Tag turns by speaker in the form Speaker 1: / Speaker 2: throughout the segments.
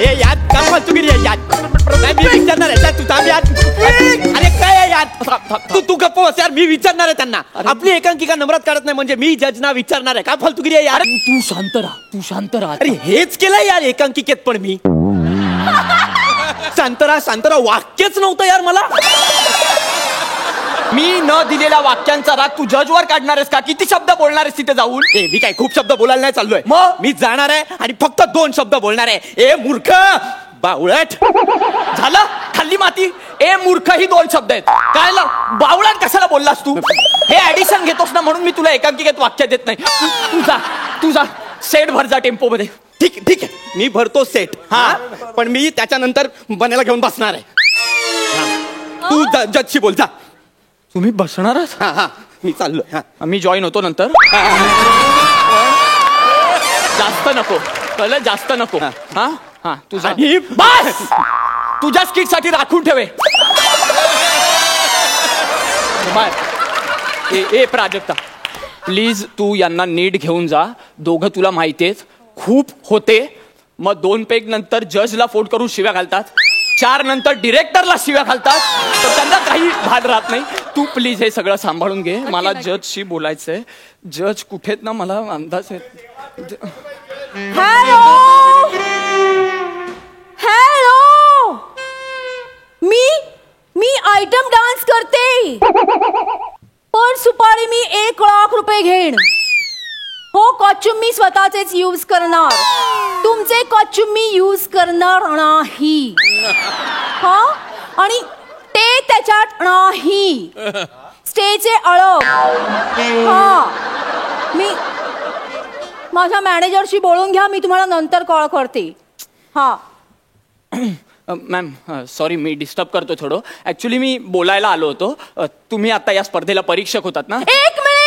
Speaker 1: हे यार का फालतूगिरी आहे यार. मी विचारणार आहे तू थांब यार. अरे काय आहे यार तू गप्प बस यार. मी विचारणार आहे त्यांना. आपली एकांकिका नंबरात काढत नाही म्हणजे मी जजना विचारणार आहे. काय फालतूगिरी आहे यार.
Speaker 2: तू शांत राहा, तू शांत राहा.
Speaker 1: अरे हेच केलंय यार एकांकिकेत पण मी. शांतरा वाक्यच नव्हतं यार मला.
Speaker 2: मी न दिलेल्या वाक्यांचा राग तू जजवर काढणार आहेस का? किती शब्द बोलणार आहेस तिथे जाऊन?
Speaker 1: मी काय खूप शब्द बोलायला नाही चाललोय.
Speaker 2: मग
Speaker 1: मी जाणार आहे आणि फक्त 2 शब्द बोलणार आहे. ए मूर्ख बावळट.
Speaker 2: झालं खाल्ली माती. ए मूर्ख ही 2 शब्द आहेत. काय बावळट कशाला बोललास तू? हे ऍडिशन घेतोस ना म्हणून मी तुला एकांकिकेत वाक्य देत नाही. तू जा सेट भर जा टेम्पो मध्ये.
Speaker 1: ठीक आहे मी भरतो सेट. हा पण मी त्याच्यानंतर बनायला घेऊन बसणार आहे. तू जजशी बोल जा.
Speaker 2: तुम्ही बसणारच?
Speaker 1: हा मी चाललोय.
Speaker 2: मी जॉईन होतो नंतर. जास्त नको कळलं, जास्त नको. हा तुझा बस. तुझ्या स्किट साठी राखून ठेवे. ए प्राजक्ता प्लीज तू यांना नीट घेऊन जा. दोघं तुला माहितीयेत खूप होते. मग 2 पेग नंतर जजला फोन करून शिव्या घालतात. 4 नंतर डिरेक्टरला शिव्या घालतात. तर त्यांना काही भान राहत नाही. तू प्लीज हे सगळं सांभाळून घे. मला जजशी बोलायचंय. जज कुठेत ना मला अंदाज आहे.
Speaker 3: हॅलो मी आयटम डान्स करते. पर सुपारी मी 1 लाख रुपये घेईन. हो कॉस्ट्युम मी स्वतःचेच यूज करणार. तुमचे कॉस्ट्युम मी यूज करणार नाही. हा आणि ते त्याच्यात नाही. स्टेजचे अळग. हा मी माझ्या मॅनेजरशी बोलून घ्या. मी तुम्हाला नंतर कॉल करते. हा
Speaker 2: मॅम सॉरी मी डिस्टर्ब करतो थोडं. ऍक्च्युली मी बोलायला आलो होतो. तुम्ही आता या स्पर्धेला परीक्षक होतात ना?
Speaker 3: 1 मिनिट.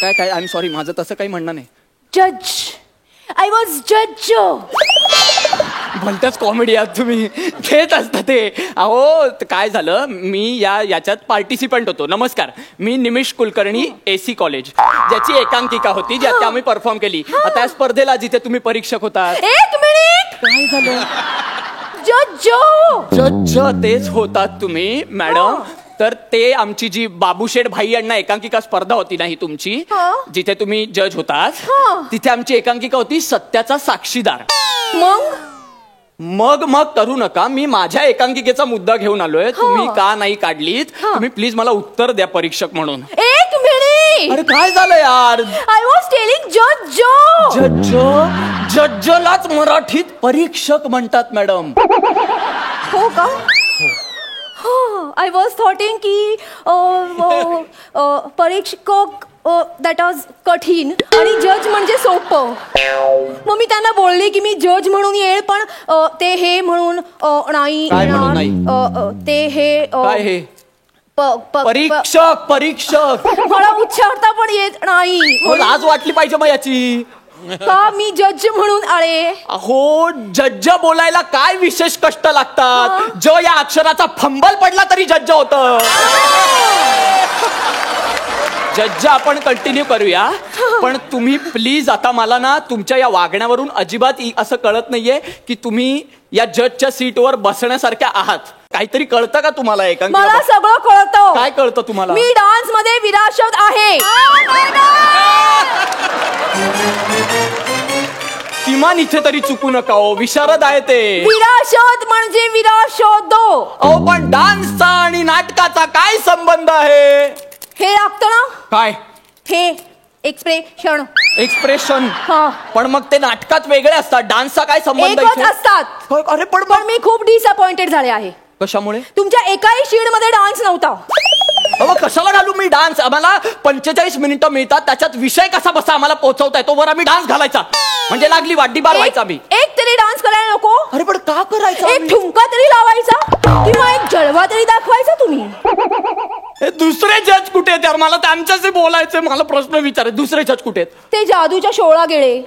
Speaker 2: काय आय एम सॉरी माझं तसं काही म्हणणं नाही.
Speaker 3: जज आय वॉज जज.
Speaker 2: भलत्याच कॉमेडी आहात तुम्ही. घेत असता ते. अहो काय झालं मी याच्यात पार्टिसिपंट होतो. नमस्कार मी निमिष कुलकर्णी AC कॉलेज ज्याची एकांकिका होती ज्यात आम्ही परफॉर्म केली. आता या स्पर्धेला जिथे तुम्ही परीक्षक होता.
Speaker 3: 1 मिनिट.
Speaker 2: काय झालं?
Speaker 3: जज
Speaker 2: तेच होतात तुम्ही मॅडम. तर ते आमची जी बाबूशेठ भाई यांना एकांकिका स्पर्धा होती नाही तुमची जिथे तुम्ही जज होतात तिथे आमची एकांकिका होती सत्याचा साक्षीदार. मग करू नका. मी माझ्या एकांकिकेचा मुद्दा घेऊन आलोय. तुम्ही का नाही काढलीत? तुम्ही प्लीज मला उत्तर द्या परीक्षक म्हणून.
Speaker 3: 1 मिनिट.
Speaker 2: अरे काय झालं यार?
Speaker 3: आय वॉज टेलिंग
Speaker 2: जजलाच मराठीत परीक्षक म्हणतात मॅडम.
Speaker 3: हो का? आय वॉज थॉटिंग की परीक्षक दॅट वॉज कठीण आणि जज म्हणजे सोपं. मग मी त्यांना बोलले की मी जज म्हणून येईल पण ते हे म्हणून नाही. ते हे
Speaker 2: परीक्षक
Speaker 3: मला उच्चारता पण येत नाही.
Speaker 2: लाज वाटली पाहिजे मग याची.
Speaker 3: का मी जज म्हणून आले?
Speaker 2: अहो जज बोलायला काय विशेष कष्ट लागतात. जो या अक्षराचा फंबल पडला तरी जज होत. जज आपण कंटिन्यू करूया. पण तुम्ही प्लीज आता मला ना तुमच्या या वागण्यावरून अजिबात असं कळत नाहीये की तुम्ही या जजच्या सीटवर बसण्यासारख्या आहात. काहीतरी कळतं का तुम्हाला?
Speaker 3: मला सगळं कळतं.
Speaker 2: काय कळतं तुम्हाला?
Speaker 3: मी डान्स मध्ये विरासत आहे.
Speaker 2: किमान इथे तरी चुकू नका हो. विशारद आहे ते.
Speaker 3: विरासत म्हणजे विरासदो.
Speaker 2: अहो पण डान्सचा आणि नाटकाचा काय संबंध आहे?
Speaker 3: हे लागतं ना.
Speaker 2: काय?
Speaker 3: हे एक्सप्रेशन.
Speaker 2: पण मग ते नाटकात वेगळे असतात. डान्सचा काय संबंध?
Speaker 3: एकच असतात.
Speaker 2: अरे पण
Speaker 3: मी खूप डिसअपॉइंटेड झाले आहे.
Speaker 2: कशामुळे?
Speaker 3: तुमच्या एकाही शीड मध्ये डान्स नव्हता.
Speaker 2: अहो कशाला घालू मी डान्स? आम्हाला 45 मिनिटं मिळतात. त्याच्यात विषय कसा बसा आम्हाला पोहोचवताय तोवर आम्ही डान्स घालायचा. म्हणजे लागली वाड्डी बार व्हायचा. मी
Speaker 3: एक तरी डान्स करायला नको?
Speaker 2: अरे पण का करायचा?
Speaker 3: एक ठुमका तरी लावायचा किंवा एक जलवा तरी दाखवायचा तुम्ही.
Speaker 2: दुसरे जज कुठे आहेत यार? मला त्यांच्याशी बोलायचं. मला प्रश्न विचार. दुसरे जज कुठे आहेत?
Speaker 3: ते जादूच्या शोळा गेले.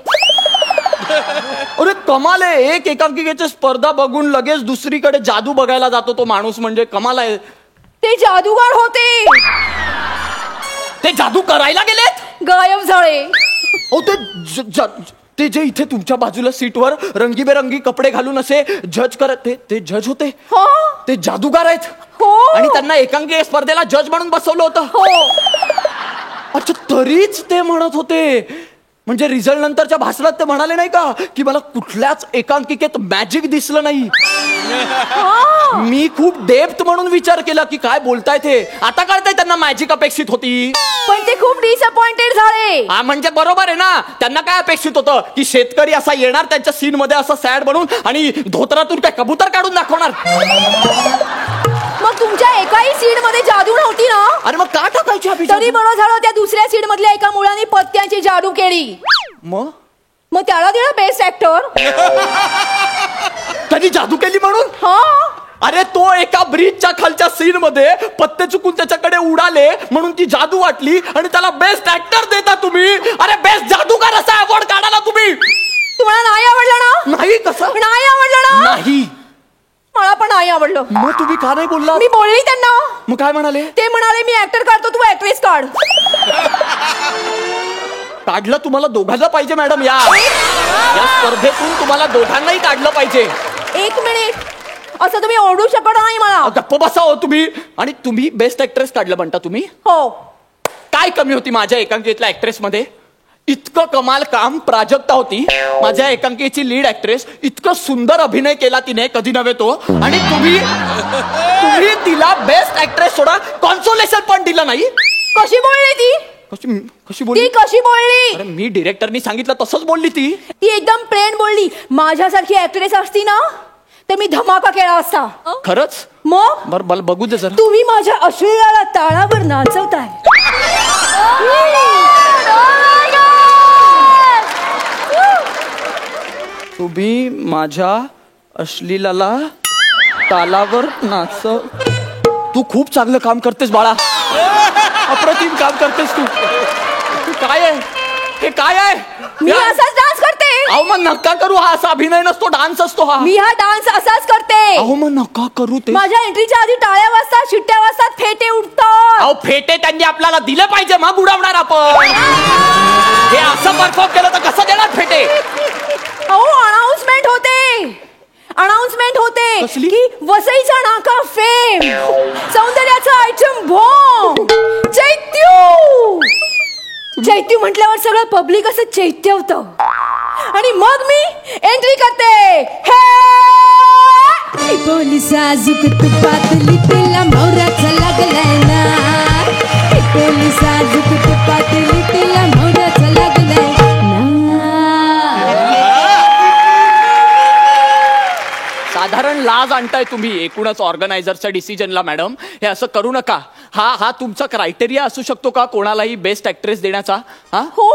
Speaker 2: अरे कमाल आहे. एक एकांकिकेची स्पर्धा बघून लगेच दुसरीकडे जादू बघायला जातो तो माणूस. म्हणजे कमाल आहे.
Speaker 3: ते जादूगार होते.
Speaker 2: ते जादू करायला गेलेत?
Speaker 3: गायब झाले.
Speaker 2: हो ते जे इथे तुमच्या बाजूला सीटवर रंगीबेरंगी कपडे घालून असे जज करत ते जज होते.
Speaker 3: हो
Speaker 2: ते जादूगार आहेत.
Speaker 3: हो
Speaker 2: आणि त्यांना एकांकी स्पर्धेला जज म्हणून बसवलं होतं.
Speaker 3: हो
Speaker 2: अच्छा, तरीच ते म्हणत होते. म्हणजे रिझल्ट नंतरच्या भाषणात ते म्हणाले नाही का की मला कुठल्याच एकांकिकेत मॅजिक दिसलं नाही. मी खूप डेप्थ म्हणून विचार केला की काय बोलताय ते. आता कळतंय त्यांना मॅजिक अपेक्षित होती.
Speaker 3: पण ते खूप डिसअपॉइंटेड झाले.
Speaker 2: हा, म्हणजे बरोबर आहे ना. त्यांना काय अपेक्षित होतं की शेतकरी असा येणार त्यांच्या सीन मध्ये असं सॅड बनून आणि धोतरातून काय कबूतर काढून दाखवणार.
Speaker 3: मग तुमच्या एकाही सीड मध्ये जादू नव्हती ना.
Speaker 2: अरे मग का टाकायची
Speaker 3: तरी बरं झालं त्या दुसऱ्या सीड मधल्या एका मुलाने पत्त्यांची जादू केली. मग त्याला दिला बेस्ट ऍक्टर.
Speaker 2: त्यांनी जादू केली म्हणून.
Speaker 3: हा,
Speaker 2: अरे तो एका ब्रिजच्या खालच्या सीन मध्ये पत्ते चुकून त्याच्याकडे उडाले म्हणून ती जादू वाटली आणि त्याला बेस्ट ऍक्टर देता तुम्ही. अरे बेस्ट जादूगार असा अवॉर्ड काढाला तुम्ही.
Speaker 3: तुम्हाला नाही आवडलं ना.
Speaker 2: नाही. कसं
Speaker 3: नाही आवडलं ना.
Speaker 2: नाही,
Speaker 3: मला पण नाही आवडलं.
Speaker 2: मग तुम्ही का नाही बोलला.
Speaker 3: मी बोलली त्यांना.
Speaker 2: मग काय म्हणाले.
Speaker 3: ते म्हणाले मी ऍक्टर काढतो, तू ऍक्ट्रेस काढ.
Speaker 2: काढलं तुम्हाला दोघांना पाहिजे मॅडम. या स्पर्धेतून तुम्हाला दोघांनाही काढलं पाहिजे.
Speaker 3: एक मिनिट, असं तुम्ही ओरडू शकत नाही मला.
Speaker 2: गप्प बसा हो तुम्ही. आणि तुम्ही बेस्ट ऍक्ट्रेस काढलं म्हणता तुम्ही.
Speaker 3: हो,
Speaker 2: काय कमी होती माझ्या एकांकिकेतल्या ऍक्ट्रेस मध्ये. इतकं कमाल काम प्राजक्ता होती माझ्या एकांकिकेची लीड ऍक्ट्रेस. इतकं सुंदर अभिनय केला तिने कधी नव्हे तो. आणि तुम्ही तिला बेस्ट ऍक्ट्रेस सोडा कॉन्सोलेशन पण दिलं नाही.
Speaker 3: कशी बोलली ती.
Speaker 2: कशी बोलली.
Speaker 3: ती कशी बोलली.
Speaker 2: अरे मी डिरेक्टरनी सांगितलं तसंच बोलली ती.
Speaker 3: ती एकदम प्लेन बोलली. माझ्यासारखी ऍक्ट्रेस असती ना तर मी धमाका केला असता.
Speaker 2: खरंच.
Speaker 3: मग
Speaker 2: बरं बघू दे जरा.
Speaker 3: तुम्ही माझ्या अश्लीलाला ताळावर नाचवताय.
Speaker 2: तुम्ही माझ्या अश्लीलाला तालावर नाच. तू खूप चांगलं काम करतेस बाळा. अप्रतिम काम करतेस तू. काय आहे हे. काय आहे.
Speaker 3: मी असाच डान्स करते.
Speaker 2: अहो मग नका करू. हा असा अभिनय नसतो, डान्स असतो हा.
Speaker 3: मी हा डान्स असाच करते.
Speaker 2: अहो मग नका करू ते.
Speaker 3: माझ्या एंट्रीच्या आधी टाळ्या वाजतात, शिट्ट्या वाजतात, फेटे उठतात.
Speaker 2: अहो फेटे त्यांनी आपल्याला दिले पाहिजे मग उडवणार आपण. हे असं परफॉर्म केलं तर कसं देणार फेटे.
Speaker 3: अहो अनाउन्समेंट होते
Speaker 2: कसली?
Speaker 3: की वसईचा नाका फेम, सौंदर्याचा आयटम बॉम्ब, चैत्य म्हटल्यावर सगळं पब्लिक असं चैत्यवतं. आणि मग मी एंट्री करते. हे
Speaker 4: पोलिसा जुकत पातली तिला मोराचा लागलाय ना. पोलिसा जुकत पातली तिला मोराचा लागलाय ना.
Speaker 2: साधारण लाज आणताय तुम्ही एकूणच ऑर्गनायझरच्या डिसिजनला मॅडम. हे असं करू नका. हा तुमचा क्रायटेरिया असू शकतो का कोणालाही बेस्ट ऍक्ट्रेस देण्याचा. हा
Speaker 3: हो,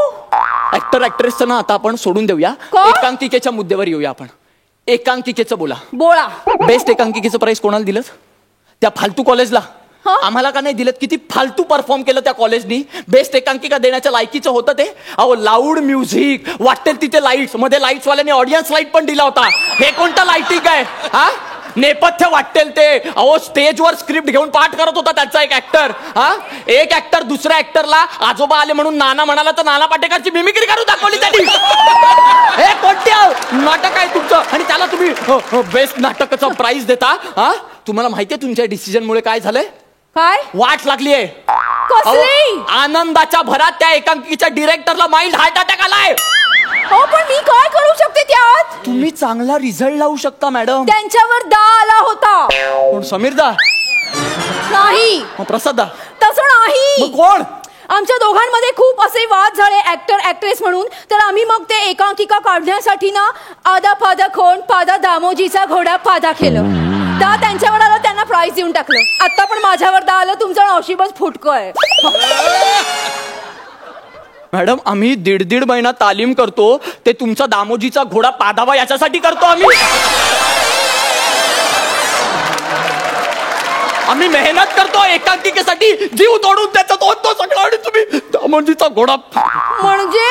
Speaker 2: ऍक्टर ऍक्ट्रेसचं ना आता आपण सोडून देऊया.
Speaker 3: का?
Speaker 2: एकांकिकेच्या मुद्द्यावर येऊया आपण. एकांकिकेचं बोला. बेस्ट एकांकिकेचं प्राइस कोणाला दिलं. त्या फालतू कॉलेजला. आम्हाला का नाही दिलं. किती फालतू परफॉर्म केलं त्या कॉलेजनी. बेस्ट एकांकिका देण्याच्या लायकीचं होतं ते. अहो लाऊड म्युझिक, वाटेल तिथे लाईट्स, मध्ये लाईट्स वाल्याने ऑडियन्स लाईट पण दिला होता. हे कोणतं लाईटिंग आहे. हा नेपथ्य वाटेल ते. अहो स्टेजवर स्क्रिप्ट घेऊन पाठ करत होता त्यांचा एक ऍक्टर. एक ऍक्टर दुसऱ्या ऍक्टरला आजोबा आले म्हणून नाना म्हणाला तर नाना पाटेकरची मिमिक्री करून दाखवली त्यांनी. हे कोणते नाटक आहे तुमचं. आणि त्याला तुम्ही बेस्ट नाटकाचा प्राइस देता. तुम्हाला माहितीये तुमच्या डिसिजन मुळे काय झालंय.
Speaker 3: काय
Speaker 2: वाट लागलीये. आनंदाच्या भरात त्या एकांकिकेच्या डिरेक्टरला माइल्ड हार्ट अटॅक आलाय.
Speaker 3: हो, पण मी काय करू शकते त्यात.
Speaker 2: तुम्ही चांगला रिझल्ट लावू शकता मॅडम.
Speaker 3: त्यांच्यावर दा आला होता.
Speaker 2: कोण. समीर दा.
Speaker 3: नाही.
Speaker 2: प्रसाद दा.
Speaker 3: तसं नाही.
Speaker 2: कोण.
Speaker 3: आमच्या दोघांमध्ये खूप असे वाद झाले ऍक्टर ऍक्ट्रेस म्हणून. तर आम्ही मग ते एकांकिका काढण्यासाठी ना आदा पादा खोंड पादा दामोजीचा घोडा पादा केलं. दा त्यांच्यावर आलं, त्यांना प्राइज देऊन टाकलं. आता पण माझ्यावर दा आलं. तुमचं नशीबच फुटकं आहे.
Speaker 2: मॅडम आम्ही दीड महिना तालीम करतो. ते तुमचा दामोजीचा घोडा पादावा याच्यासाठी करतो आम्ही. आम्ही मेहनत करतो एकांकिकेसाठी. जीव तोडून त्याच्यात होतो सगळं. आणि तुम्ही दामोजीचा घोडा.
Speaker 3: म्हणजे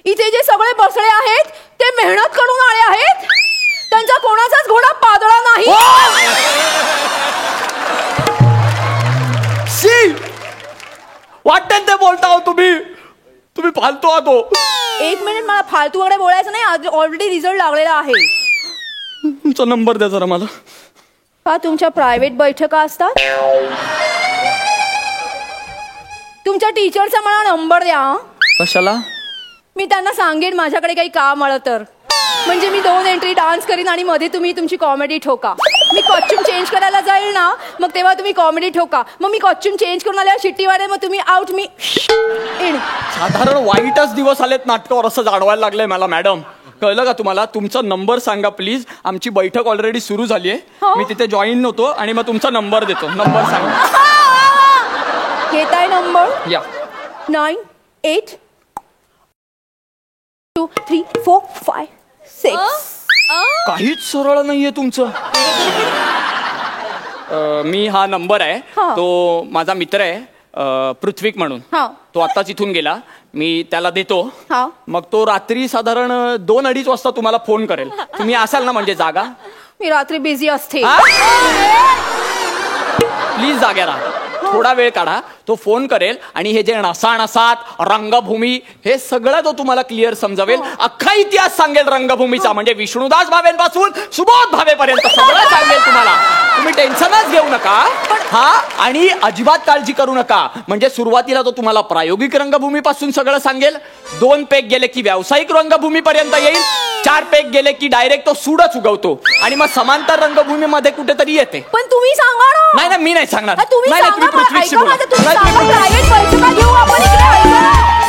Speaker 3: इथे जे सगळे बसले आहेत ते मेहनत करून आले आहेत. त्यांचा कोणाचाच घोडा पादळा नाही.
Speaker 2: वाटेल ते बोलता हो तुम्ही फालतू आहात.
Speaker 3: एक मिनिट, मला फालतूकडे बोलायचं नाही. ऑलरेडी रिझल्ट लागलेला आहे.
Speaker 2: तुमचा नंबर द्या जरा मला.
Speaker 3: का तुमच्या प्रायव्हेट बैठका असतात? तुमच्या टीचरचा मला नंबर द्या.
Speaker 2: कशाला?
Speaker 3: मी त्यांना सांगेन माझ्याकडे काही काम आलं तर. म्हणजे मी 2 एंट्री डान्स करीन आणि मध्ये तुम्ही तुमची कॉमेडी ठोका. मी कॉस्ट्युम चेंज करायला जाईल ना, मग तेव्हा तुम्ही कॉमेडी ठोका. मग मी कॉस्ट्युम चेंज करून आल्यावर शिट्टी वाढेल, मग तुम्ही आउट, मी इन.
Speaker 2: साधारण वाईटच दिवस आलेत नाटकावर असं जाणवायला लागलंय मला. मॅडम, कळलं का तुम्हाला? तुमचा नंबर सांगा प्लीज. आमची बैठक ऑलरेडी सुरू झाली आहे. मी तिथे जॉईन नव्हतो आणि मग तुमचा नंबर देतो. नंबर सांगा.
Speaker 3: घेताय नंबर?
Speaker 2: या.
Speaker 3: 9 8 2 3 4 5 6.
Speaker 2: काहीच सरळ नाहीये तुमचं. मी हा नंबर आहे, तो माझा मित्र आहे पृथ्वीक म्हणून. तो आत्ताच इथून गेला. मी त्याला देतो. मग तो रात्री साधारण 2-2:30 वाजता तुम्हाला फोन करेल. तुम्ही असाल ना म्हणजे जागा?
Speaker 3: मी रात्री बिझी असते.
Speaker 2: प्लीज जाग्या राहा, थोडा वेळ काढा. तो फोन करेल आणि हे जे नसानसात रंगभूमी हे सगळं तो तुम्हाला क्लिअर समजावेल. अख्खा इतिहास सांगेल रंगभूमीचा. म्हणजे विष्णुदास भावेंपासून सुबोध भावेपर्यंत सगळं सांगेल तुम्हाला. तुम्ही टेन्शनच घेऊ नका. हा, आणि अजिबात काळजी करू नका. म्हणजे सुरुवातीला तो तुम्हाला प्रायोगिक रंगभूमीपासून सगळं सांगेल. 2 पेग गेले की व्यावसायिक रंगभूमीपर्यंत येईल. 4 पेग गेले की डायरेक्ट तो सूडच उगवतो आणि मग समांतर रंगभूमीमध्ये कुठेतरी येते.
Speaker 3: पण तुम्ही सांगा ना.
Speaker 2: नाही, मी नाही सांगणार.
Speaker 3: तुम्ही
Speaker 2: नाही, तुम्ही पृथ्वीशी बोला.
Speaker 3: प्रायव्हेट बैठका घेऊ आपण इकडे.